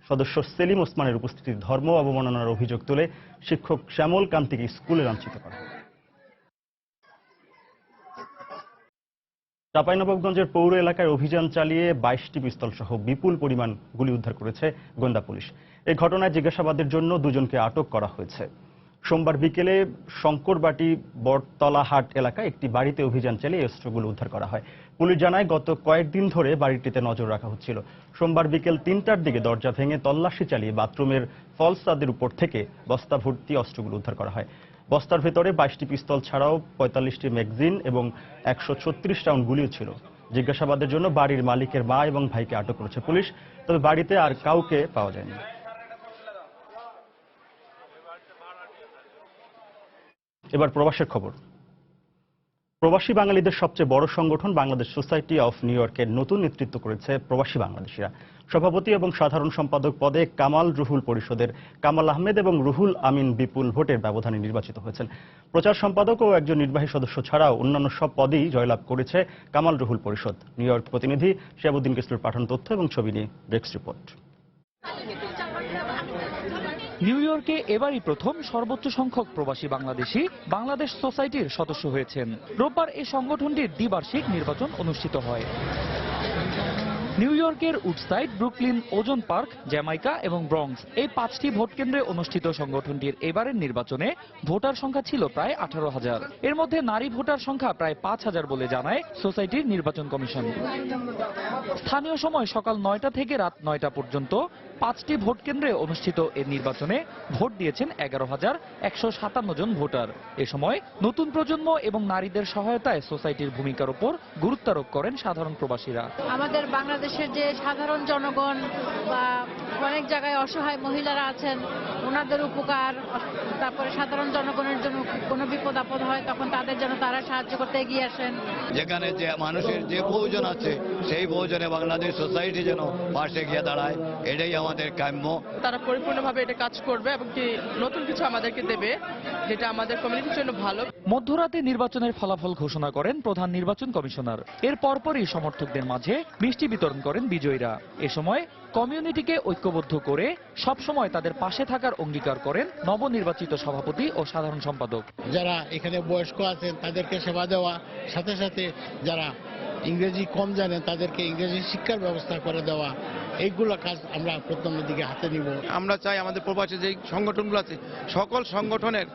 সদস্য সেলিম ওসমানের উপস্থিতিতে ধর্ম অবমাননার অভিযোগ তুলে শিক্ষক শ্যামল কান্তিকে স্কুলে লাঞ্ছিত করা হয়। চাঁপাইনবাবগঞ্জের পৌর এলাকায় অভিযান চালিয়ে 22টি পিস্তল সহ বিপুল পরিমাণ গুলি উদ্ধার করেছে গোয়েন্দা পুলিশ। এই ঘটনায় জিজ্ঞাসাবাদের জন্য দুজনকে আটক করা হয়েছে। সোমবার বিকেলে শঙ্করবাটি বটতলাহাট এলাকায় একটি বাড়িতে অভিযান চালিয়ে অস্ত্রগুলো উদ্ধার করা হয়। পুলিশ জানায় গত কয়েকদিন ধরে বাড়িটিতে নজর রাখা হচ্ছিল। সোমবার বিকেল 3টার দিকে দরজা ভেঙে তল্লাশি চালিয়ে বাথরুমের ফলস ছাদের উপর থেকে বস্তা ভর্তি অস্ত্রগুলো উদ্ধার করা হয়। বস্তার ভেতরে 22টি পিস্তল ছাড়াও 45টি ম্যাগাজিন এবং 136 রাউন্ড গুলিও ছিল। জিজ্ঞাসাবাদের জন্য বাড়ির মালিকের মা এবং ভাইকে আটক করেছে পুলিশ, তবে বাড়িতে আর কাউকে পাওয়া যায়নি। এবার প্রবাসের খবর। প্রবাসী বাঙালিদের সবচেয়ে বড় সংগঠন বাংলাদেশ সোসাইটি অফ নিউ ইয়র্কের নতুন নেতৃত্ব করেছে প্রবাসী বাংলাদেশিরা। সভাপতি এবং সাধারণ সম্পাদক পদে কামাল রুহুল পরিষদের কামাল আহমেদ এবং রুহুল আমিন বিপুল ভোটের ব্যবধানে নির্বাচিত হয়েছেন। প্রচার সম্পাদক ও একজন নির্বাহী সদস্য ছাড়াও অন্যান্য সব পদেই জয়লাভ করেছে কামাল রুহুল পরিষদ। নিউ ইয়র্ক প্রতিনিধি শিহাবুদ্দিন কিসলুর পাঠানো তথ্য এবং ছবি নিয়ে ডেস্ক রিপোর্ট। নিউ ইয়র্কে এবারই প্রথম সর্বোচ্চ সংখ্যক প্রবাসী বাংলাদেশি বাংলাদেশ সোসাইটির সদস্য হয়েছেন। রোববার এই সংগঠনটির দ্বিবার্ষিক নির্বাচন অনুষ্ঠিত হয়। নিউ ইয়র্কের উডসাইড, ব্রুকলিন, ওজন পার্ক, জ্যামাইকা এবং ব্রঙ্কস এই 5টি ভোট কেন্দ্রে অনুষ্ঠিত সংগঠনটির এবারের নির্বাচনে ভোটার সংখ্যা ছিল প্রায় 18,000। এর মধ্যে নারী ভোটার সংখ্যা প্রায় 5,000 বলে জানায় সোসাইটির নির্বাচন কমিশন। স্থানীয় সময় সকাল 9টা থেকে রাত 9টা পর্যন্ত 5টি ভোট কেন্দ্রে অনুষ্ঠিত এই নির্বাচনে ভোট দিয়েছেন 11,157 জন ভোটার। এ সময় নতুন প্রজন্ম এবং নারীদের সহায়তায় সোসাইটির ভূমিকার উপর গুরুত্বারোপ করেন সাধারণ প্রবাসীরা। আমাদের বাংলাদেশের যে সাধারণ জনগণ বা অনেক জায়গায় অসহায় মহিলারা আছেন, ওনাদের উপকার, তারপরে সাধারণ জনগণের জন্য কোনো বিপদ আপদ হয় তখন তাদের জন্য তারা সাহায্য করতে এগিয়ে আসেন। যেখানে যে মানুষের যে প্রয়োজন আছে সেই প্রয়োজনে বাংলাদেশ সোসাইটি যেন পাশে গিয়ে দাঁড়ায়, এটাই আমাদের কাম্য। তারা পরিপূর্ণভাবে এটা কাজ করবে এবং কি নতুন কিছু আমাদেরকে দেবে যেটা আমাদের কমিউনিটির জন্য ভালো। মধ্যরাতে নির্বাচনের ফলাফল ঘোষণা করেন প্রধান নির্বাচন কমিশনার। এর পরপরই সমর্থকদের মাঝে মিষ্টি বিতরণ করেন বিজয়ীরা। এ সময় কমিউনিটিকে ঐক্যবদ্ধ করে সবসময় তাদের পাশে থাকার অঙ্গীকার করেন নবনির্বাচিত সভাপতি ও সাধারণ সম্পাদক। যারা এখানে বয়স্ক আছেন তাদেরকে সেবা দেওয়া, সাথে সাথে যারা ইংরেজি কম জানেন তাদেরকে ইংরেজি শিক্ষার ব্যবস্থা করে দেওয়া, এইগুলো কাজ আমরা প্রথমের দিকে হাতে নিব। আমরা চাই আমাদের প্রবাসী যে সংগঠনগুলো আছে সকল সংগঠনের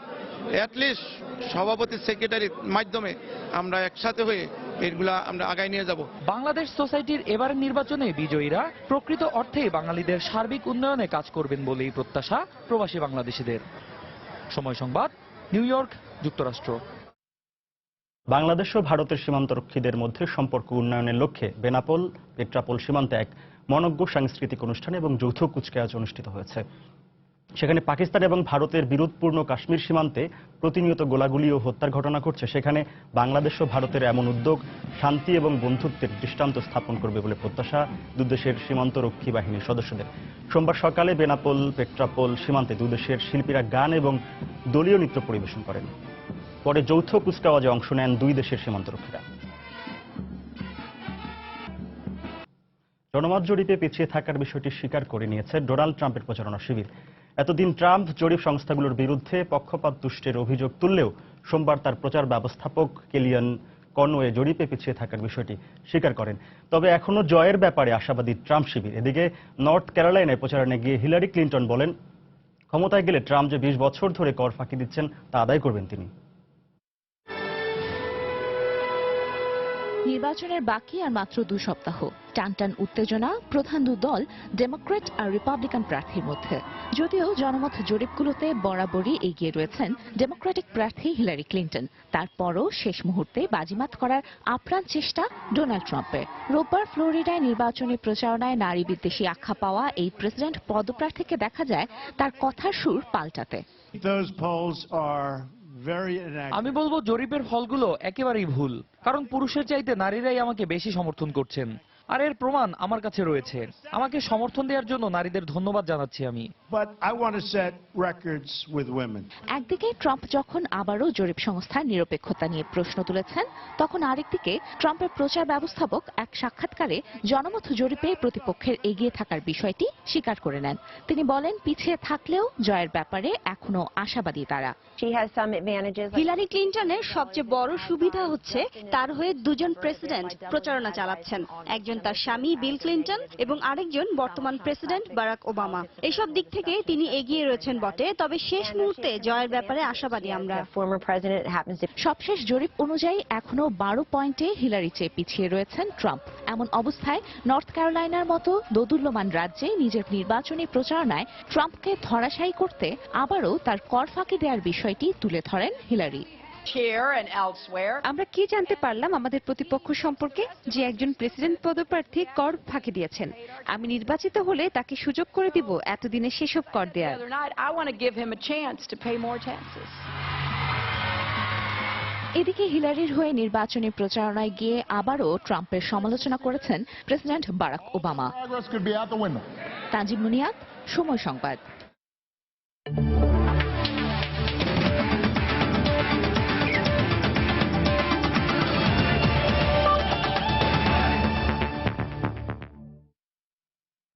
অ্যাটলিস্ট সভাপতি সেক্রেটারির মাধ্যমে আমরা একসাথে হয়ে এগুলা আমরা আগায় নিয়ে যাব। বাংলাদেশ সোসাইটির এবারের নির্বাচনে বিজয়ীরা প্রকৃত অর্থে বাঙালিদের সার্বিক উন্নয়নে কাজ করবেন বলেই প্রত্যাশা প্রবাসী বাংলাদেশিদের। সময় সংবাদ, নিউ ইয়র্ক, যুক্তরাষ্ট্র। বাংলাদেশ ও ভারতের সীমান্তরক্ষীদের মধ্যে সম্পর্ক উন্নয়নের লক্ষ্যে বেনাপোল পেট্রাপোল সীমান্তে এক মনোজ্ঞ সাংস্কৃতিক অনুষ্ঠান এবং যৌথ কুচকাওয়াজ অনুষ্ঠিত হয়েছে। সেখানে পাকিস্তান এবং ভারতের বিরোধপূর্ণ কাশ্মীর সীমান্তে প্রতিনিয়ত গোলাগুলি ও হত্যার ঘটনা ঘটছে। সেখানে বাংলাদেশ ও ভারতের এমন উদ্যোগ শান্তি এবং বন্ধুত্বের দৃষ্টান্ত স্থাপন করবে বলে প্রত্যাশা দুদেশের সীমান্তরক্ষী বাহিনীর সদস্যদের। সোমবার সকালে বেনাপোল পেট্রাপোল সীমান্তে দুদেশের শিল্পীরা গান এবং দলীয় নৃত্য পরিবেশন করেন। পরে যৌথ কুচকাওয়াজে অংশ নেন দুই দেশের সীমান্তরক্ষীরা। জনমত জরিপে পিছিয়ে থাকার বিষয়টি স্বীকার করে নিয়েছে ডোনাল্ড ট্রাম্পের প্রচারণা শিবির। এতদিন ট্রাম্প জরিপ সংস্থাগুলোর বিরুদ্ধে পক্ষপাত দুষ্টের অভিযোগ তুললেও সোমবার তার প্রচার ব্যবস্থাপক কেলিয়ান কনওয়ে জরিপে পিছিয়ে থাকার বিষয়টি স্বীকার করেন। তবে এখনো জয়ের ব্যাপারে আশাবাদী ট্রাম্প শিবির। এদিকে নর্থ ক্যারোলাইনায় প্রচারণে গিয়ে হিলারি ক্লিন্টন বলেন, ক্ষমতায় গেলে ট্রাম্প যে 20 বছর ধরে কর ফাঁকি দিচ্ছেন তা আদায় করবেন তিনি। নির্বাচনের বাকি আর মাত্র 2 সপ্তাহ। টানটান উত্তেজনা প্রধান দু দল ডেমোক্র্যাট আর রিপাবলিকান প্রার্থীর মধ্যে। যদিও জনমত জরিপগুলোতে বরাবরই এগিয়ে রয়েছেন ডেমোক্রেটিক প্রার্থী হিলারি ক্লিন্টন, তারপরও শেষ মুহূর্তে বাজিমাত করার আপ্রাণ চেষ্টা ডোনাল্ড ট্রাম্পের। রোববার ফ্লোরিডায় নির্বাচনী প্রচারণায় নারী বিদ্বেষী আখ্যা পাওয়া এই প্রেসিডেন্ট পদপ্রার্থীকে দেখা যায় তার কথার সুর পাল্টাতে। Those polls are আমি বলবো জরিপের ফলগুলো একেবারেই ভুল, কারণ পুরুষের চাইতে নারীরাই আমাকে বেশি সমর্থন করছেন। আর এর প্রমাণ আমার কাছে রয়েছে। আমাকে সমর্থন দেওয়ার জন্য নারীদের ধন্যবাদ জানাচ্ছি আমি। একদিকে ট্রাম্প যখন আবারও জরিপ সংস্থার নিরপেক্ষতা নিয়ে প্রশ্ন তুলেছেন, তখন আরেকদিকে ট্রাম্পের প্রচার ব্যবস্থাপক এক সাক্ষাৎকারে জনমত জরিপে প্রতিপক্ষের এগিয়ে থাকার বিষয়টি স্বীকার করে নেন। তিনি বলেন, পিছিয়ে থাকলেও জয়ের ব্যাপারে এখনো আশাবাদী তারা। হিলারি ক্লিনটনের সবচেয়ে বড় সুবিধা হচ্ছে তার হয়ে দুজন প্রেসিডেন্ট প্রচারণা চালাচ্ছেন, একজন তার স্বামী বিল ক্লিনটন এবং আরেকজন বর্তমান প্রেসিডেন্ট বারাক ওবামা। এসব দিক থেকে তিনি এগিয়ে রয়েছেন বটে, তবে শেষ মুহূর্তে জয়ের ব্যাপারে আশাবাদী আমরা। সবশেষ জরিপ অনুযায়ী এখনো 12 পয়েন্টে হিলারি চেয়ে পিছিয়ে রয়েছেন ট্রাম্প। এমন অবস্থায় নর্থ ক্যারোলাইনার মতো দোদুল্যমান রাজ্যে নিজের নির্বাচনী প্রচারণায় ট্রাম্পকে ধরাশায়ী করতে আবারও তার কর ফাঁকি দেওয়ার বিষয়টি তুলে ধরেন হিলারি। আমরা কি জানতে পারলাম আমাদের প্রতিপক্ষ সম্পর্কে? যে একজন প্রেসিডেন্ট পদপ্রার্থী কর ফাঁকি দিয়েছেন। আমি নির্বাচিত হলে তাকে সুযোগ করে দিব এতদিনে সেসব কর দেওয়ার। এদিকে হিলারির হয়ে নির্বাচনী প্রচারণায় গিয়ে আবারও ট্রাম্পের সমালোচনা করেছেন প্রেসিডেন্ট বারাক ওবামা। তানজিম মুনিয়াত, সময় সংবাদ।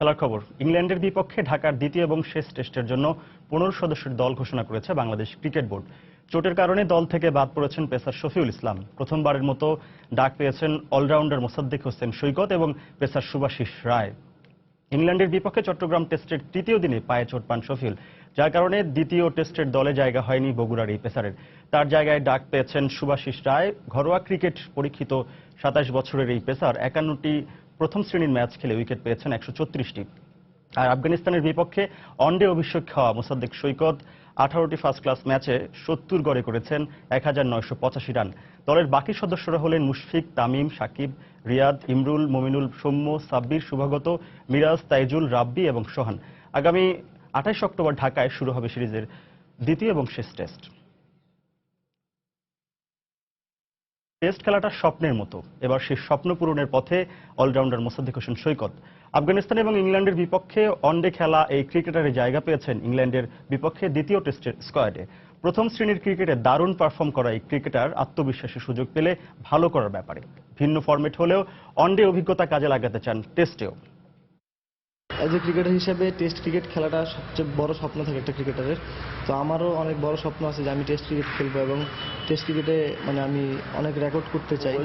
খেলার খবর। ইংল্যান্ডের বিপক্ষে ঢাকার দ্বিতীয় এবং শেষ টেস্টের জন্য 15 সদস্যের দল ঘোষণা করেছে বাংলাদেশ ক্রিকেট বোর্ড। চোটের কারণে দল থেকে বাদ পড়েছেন পেসার শফিউল ইসলাম। প্রথমবারের মতো ডাক পেয়েছেন অলরাউন্ডার মোসাদ্দেক হোসেন সৈকত এবং পেসার শুভাশিস রায়। ইংল্যান্ডের বিপক্ষে চট্টগ্রাম টেস্টের তৃতীয় দিনে পায়ে চোট পান শফিউল, যার কারণে দ্বিতীয় টেস্টের দলে জায়গা হয়নি বগুড়ার এই পেসারের। তার জায়গায় ডাক পেয়েছেন শুভাশিস রায়। ঘরোয়া ক্রিকেট পরীক্ষিত 27 বছরের এই পেসার 51টি প্রথম শ্রেণীর ম্যাচ খেলে উইকেট পেয়েছেন 136টি। আর আফগানিস্তানের বিপক্ষে ওয়ানডে অভিষেক হওয়া মোসাদ্দেক সৈকত 18টি ফার্স্ট ক্লাস ম্যাচে 70 গড়ে করেছেন 1985 রান। দলের বাকি সদস্যরা হলেন মুশফিক, তামিম, সাকিব, রিয়াদ, ইমরুল, মমিনুল, সৌম্য, সাব্বির, শুভাগত, মিরাজ, তাইজুল, রাব্বি এবং সোহান। আগামী 28 অক্টোবর ঢাকায় শুরু হবে সিরিজের দ্বিতীয় এবং শেষ টেস্ট। টেস্ট খেলাটা স্বপ্নের মতো, এবার সেই স্বপ্ন পূরণের পথে অলরাউন্ডার মোসাদ্দেক হোসেন সৈকত। আফগানিস্তান এবং ইংল্যান্ডের বিপক্ষে ওয়ানডে খেলা এই ক্রিকেটারের জায়গা পেয়েছেন ইংল্যান্ডের বিপক্ষে দ্বিতীয় টেস্টের স্কোয়াডে। প্রথম শ্রেণীর ক্রিকেটে দারুণ পারফর্ম করা এই ক্রিকেটার আত্মবিশ্বাসের সুযোগ পেলে ভালো করার ব্যাপারে ভিন্ন ফরম্যাট হলেও ওয়ানডে অভিজ্ঞতা কাজে লাগাতে চান টেস্টেও। অ্যাজ এ ক্রিকেটার হিসেবে টেস্ট ক্রিকেট খেলাটা সবচেয়ে বড় স্বপ্ন থাকে একটা ক্রিকেটারের। তো আমারও অনেক বড় স্বপ্ন আছে যে আমি টেস্ট ক্রিকেট খেলবো এবং টেস্ট ক্রিকেটে আমি অনেক রেকর্ড করতে চাই।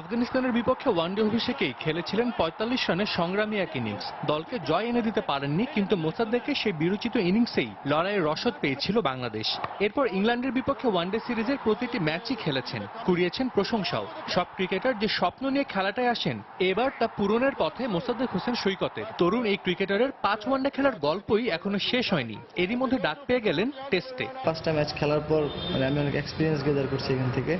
আফগানিস্তানের বিপক্ষে ওয়ানডে অভিষেকেই খেলেছিলেন 45 রানের সংগ্রামী এক ইনিংস। দলকে জয় এনে দিতে পারেননি, কিন্তু মোসাদ্দেকের সেই বিরচিত ইনিংসেই লড়াইয়ের রসদ পেয়েছিল বাংলাদেশ। এরপর ইংল্যান্ডের বিপক্ষে ওয়ানডে সিরিজের প্রতিটি ম্যাচই খেলেছেন, কুড়িয়েছেন প্রশংসাও। সব ক্রিকেটার যে স্বপ্ন নিয়ে খেলাটায় আসেন, এবার তা পূরণের পথে মোসাদ্দেক হোসেন সৈকতের। তরুণ এই ক্রিকেটারের 5 ওয়ানডে খেলার গল্পই এখনো শেষ হয়নি। এরই মধ্যে ডাক পেয়ে গেলেন টেস্টে। 5টা ম্যাচ খেলার পর আমি অনেক এক্সপিরিয়েন্স গেদার করছি এখান থেকে।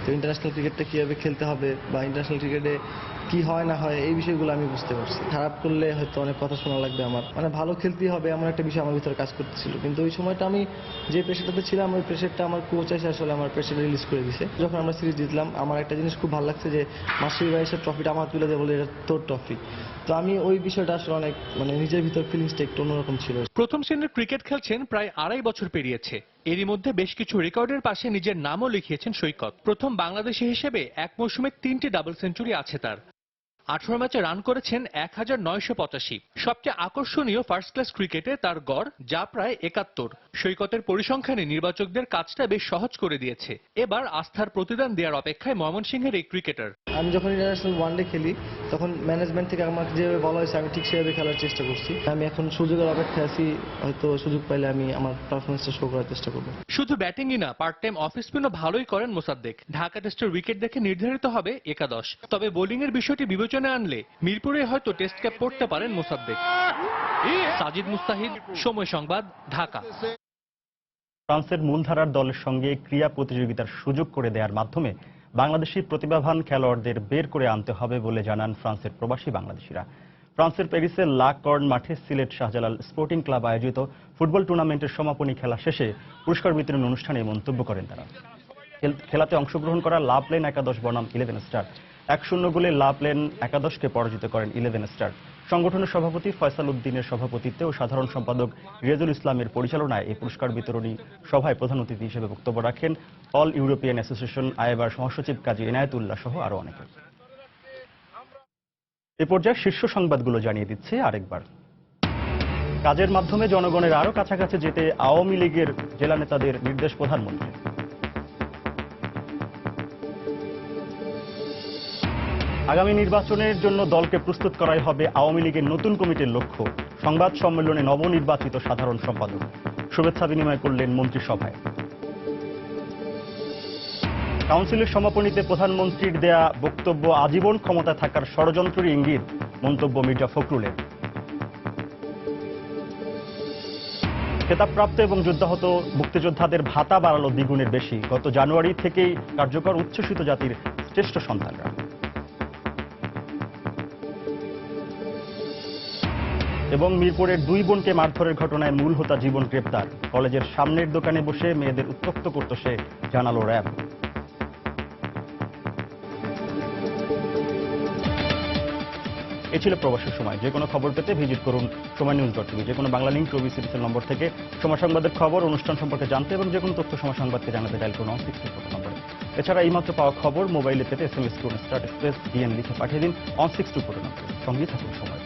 তো ইন্টারন্যাশনাল ক্রিকেটটা কীভাবে খেলতে হবে বা ইন্টারন্যাশনাল ক্রিকেটে কি হয় না হয় এই বিষয়গুলো আমি বুঝতে পারছি। খারাপ করলে হয়তো অনেক কথা শোনা লাগবে আমার, ভালো খেলতেই হবে এমন একটা বিষয় আমার ভিতরে কাজ করতেছিল। কিন্তু ওই সময়টা আমি যে প্রেশারটাতে ছিলাম, ওই প্রেশারটা আমার কোচ এসে আসলে আমার প্রেশারটা রিলিজ করে দিয়েছে। যখন আমরা সিরিজ জিতলাম, আমার একটা জিনিস খুব ভালো লাগছে যে মাসুর ভাই এসে ট্রফিটা আমার তুলে দেয় বলে এটা তোর ট্রফি। তো আমি ওই বিষয়টা আসলে অনেক নিজের ভিতর ফিলিংসটা একটু অন্যরকম ছিল। প্রথম শ্রেণীর ক্রিকেট খেলছেন প্রায় 2.5 বছর পেরিয়েছে। এরই মধ্যে বেশ কিছু রেকর্ডের পাশে নিজের নামও লিখিয়েছেন সৈকত। প্রথম বাংলাদেশি হিসেবে এক মৌসুমে 3টি ডাবল সেঞ্চুরি আছে তার। 18 ম্যাচে রান করেছেন 1985। সবচেয়ে আকর্ষণীয় ফার্স্ট ক্লাস ক্রিকেটে তার গড় যা প্রায় 71। সৈকতের পরিসংখ্যানে নির্বাচকদের কাজটা বেশ সহজ করে দিয়েছে। এবার আস্থার প্রতিদান দেওয়ার অপেক্ষায় ময়মনসিংহের এই ক্রিকেটার। আমি যখন ইন্টারন্যাশনাল ওয়ানডে খেলি তখন ম্যানেজমেন্ট থেকে আমাকে যেভাবে বলা হয়েছে আমি ঠিক সেভাবে খেলার চেষ্টা করছি। আমি এখন সুযোগের অপেক্ষায় আছি, হয়তো সুযোগ পাইলে আমি আমার পারফরমেন্সটা শো করার চেষ্টা করব। শুধু ব্যাটিংই না, পার্ট টাইম অফিস স্পিনও ভালোই করেন মোসাদ্দেক। ঢাকা টেস্টের উইকেট দেখে নির্ধারিত হবে একাদশ। তবে বোলিং এর বিষয়টি বিবেচনায় আনলে মিরপুরে হয়তো টেস্ট ক্যাপ পড়তে পারেন মোসাদ্দেক। সাজিদ মুস্তাহিদ, সময় সংবাদ, ঢাকা। ফ্রান্সের মূলধারার দলের সঙ্গে ক্রীড়া প্রতিযোগিতার সুযোগ করে দেওয়ার মাধ্যমে বাংলাদেশি প্রতিভাবান খেলোয়াড়দের বের করে আনতে হবে বলে জানান ফ্রান্সের প্রবাসী বাংলাদেশিরা। ফ্রান্সের প্যারিসের লা কর্ন মাঠে সিলেট শাহজালাল স্পোর্টিং ক্লাব আয়োজিত ফুটবল টুর্নামেন্টের সমাপনী খেলা শেষে পুরস্কার বিতরণ অনুষ্ঠানে মন্তব্য করেন তারা। খেলাতে অংশগ্রহণ করা লা প্লেন একাদশ বনাম 11 স্টার 1-0 গোলে লা প্লেন একাদশকে পরাজিত করেন 11 স্টার। সংগঠনের সভাপতি ফয়সাল উদ্দিনের সভাপতিত্বে ও সাধারণ সম্পাদক রিয়াজুল ইসলামের পরিচালনায় এই পুরস্কার বিতরণী সভায় প্রধান অতিথি হিসেবে বক্তব্য রাখেন অল ইউরোপিয়ান অ্যাসোসিয়েশন আইএবার মহাসচিব কাজী এনায়েতুল্লাহ সহ আরো অনেকে। এ পর্যায়ে শীর্ষ সংবাদগুলো জানিয়ে দিচ্ছে আরেকবার। কাজের মাধ্যমে জনগণের আরো কাছাকাছি যেতে আওয়ামী লীগের জেলা নেতাদের নির্দেশ প্রধানমন্ত্রী। আগামী নির্বাচনের জন্য দলকে প্রস্তুত করাই হবে আওয়ামী লীগের নতুন কমিটির লক্ষ্য। সংবাদ সম্মেলনে নবনির্বাচিত সাধারণ সম্পাদক। শুভেচ্ছা বিনিময় করলেন মন্ত্রিসভায়। কাউন্সিলের সমাপনীতে প্রধানমন্ত্রীর দেয়া বক্তব্য আজীবন ক্ষমতায় থাকার ষড়যন্ত্রের ইঙ্গিত, মন্তব্য মির্জা ফখরুলের। খেতাবপ্রাপ্ত এবং যুদ্ধাহত মুক্তিযোদ্ধাদের ভাতা বাড়ালো দ্বিগুণের বেশি। গত জানুয়ারি থেকেই কার্যকর উচ্ছ্বসিত জাতির শ্রেষ্ঠ সন্তানরা। এবং মিরপুরের 2 বোনকে মারধরের ঘটনায় মূল হোতা জীবন গ্রেপ্তার। কলেজের সামনের দোকানে বসে মেয়েদের উত্ত্যক্ত করত সে, জানালো র্যাব। এ ছিল প্রবাসের সময়। যে কোনো খবর পেতে ভিজিট করুন সময়নিউজ.টিভি। যে কোনো বাংলা লিঙ্ক টিভি সিরিজের নম্বর থেকে সময় সংবাদের খবর, অনুষ্ঠান সম্পর্কে জানতে এবং যে কোনো তথ্য সময় সংবাদকে জানাতে ডায়াল করুন 162 নম্বরে। এছাড়া এইমাত্র পাওয়া খবর মোবাইলে পেতে SMS করুন *DN লিখে পাঠিয়ে দিন 162 নম্বরে। সঙ্গেই থাকুন সময়।